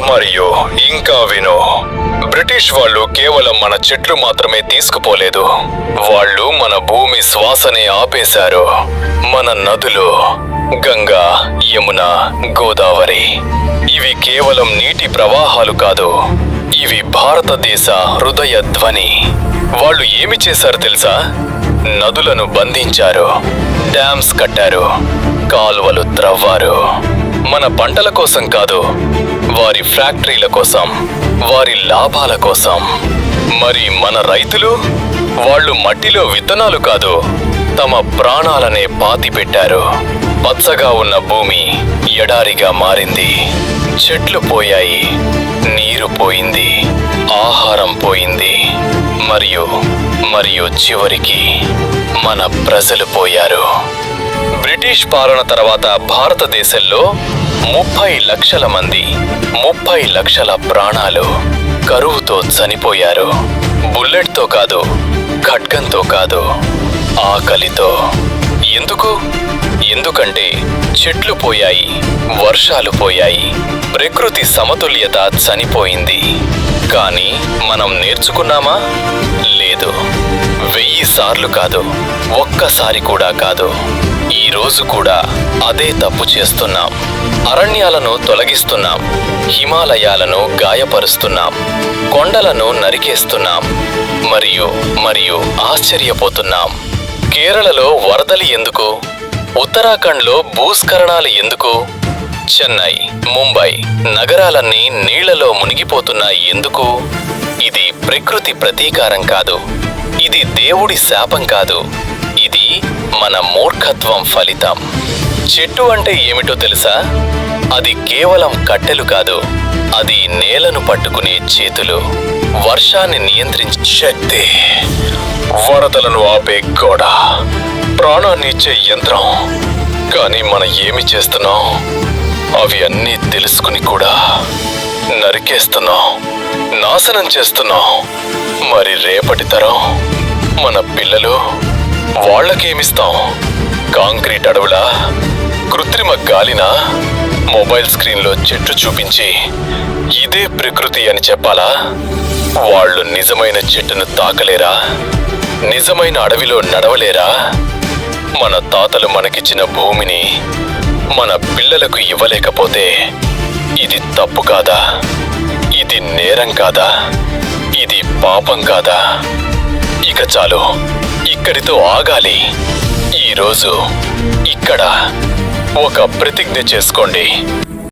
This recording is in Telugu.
మరియు ఇంకా విను, బ్రిటిష్ వాళ్ళు కేవలం మన చెట్లు మాత్రమే తీసుకుపోలేదు, వాళ్ళు మన భూమి శ్వాసనే ఆపేశారు. మన నదులు గంగా, యమున, గోదావరి ఇవి కేవలం నీటి ప్రవాహాలు కాదు, ఇవి భారతదేశ హృదయ ధ్వని. వాళ్ళు ఏమి చేశారు తెలుసా? నదులను బంధించారు, డ్యామ్స్ కట్టారు, కాలువలు త్రవ్వారు. మన పంటల కోసం కాదు, వారి ఫ్యాక్టరీల కోసం, వారి లాభాల కోసం. మరి మన రైతులు, వాళ్ళు మట్టిలో విత్తనాలు కాదు, తమ ప్రాణాలనే పాతిపెట్టారు. పచ్చగా ఉన్న భూమి ఎడారిగా మారింది, చెట్లు పోయాయి, నీరు పోయింది, ఆహారం పోయింది, మరియు చివరికి మన ప్రజలు పోయారు. బ్రిటిష్ పాలన తర్వాత భారతదేశంలో 30 లక్షల మంది, 30 లక్షల ప్రాణాలు కరువుతో చనిపోయారు. బుల్లెట్తో కాదు, ఖడ్గంతో కాదు, ఆకలితో. ఎందుకంటే చెట్లు పోయాయి, వర్షాలు పోయాయి, ప్రకృతి సమతుల్యత చనిపోయింది. కానీ మనం నేర్చుకున్నామా? లేదు. 1000 సార్లు కాదు, ఒక్కసారి కూడా కాదు. ఈ రోజు కూడా అదే తప్పు చేస్తున్నాం. అరణ్యాలను తొలగిస్తున్నాం, హిమాలయాలను గాయపరుస్తున్నాం, కొండలను నరికేస్తున్నాం, మరియు ఆశ్చర్యపోతున్నాం. కేరళలో వరదలు ఎందుకు? ఉత్తరాఖండ్లో భూస్ఖలనాలు ఎందుకు? చెన్నై, ముంబై నగరాలన్నీ నీళ్లలో మునిగిపోతున్నాయి ఎందుకు? ఇది ప్రకృతి ప్రతీకారం కాదు, ఇది దేవుడి శాపం కాదు, ఇది మన మూర్ఖత్వం ఫలితం. చెట్టు అంటే ఏమిటో తెలుసా? అది కేవలం కట్టెలు కాదు, అది నేలను పట్టుకునే చేతులు, వర్షాన్ని నియంత్రించే శక్తి, వరదలను ఆపే గోడ, ప్రాణాన్ని ఇచ్చే యంత్రం. కానీ మనం ఏమి చేస్తున్నాం? అవి అన్నీ తెలుసుకుని కూడా నరికేస్తున్నాం, నాశనం చేస్తున్నాం. మరి రేపటి తరం, మన పిల్లలు, వాళ్ళకేమిస్తాం? కాంక్రీట్ అడవులా, కృత్రిమ గాలినా, మొబైల్ స్క్రీన్లో చెట్టు చూపించి ఇదే ప్రకృతి అని చెప్పాలా? వాళ్ళు నిజమైన చెట్టును తాకలేరా? నిజమైన అడవిలో నడవలేరా? మన తాతలు మనకిచ్చిన భూమిని మన పిల్లలకు ఇవ్వలేకపోతే ఇది తప్పు కాదా? ఇది నేరం కాదా? ఇది పాపం కాదా? ఇక చాలు, ఇక్కడితో ఆగాలి. ఈరోజు ఇక్కడ ఒక ప్రతిజ్ఞ చేసుకోండి.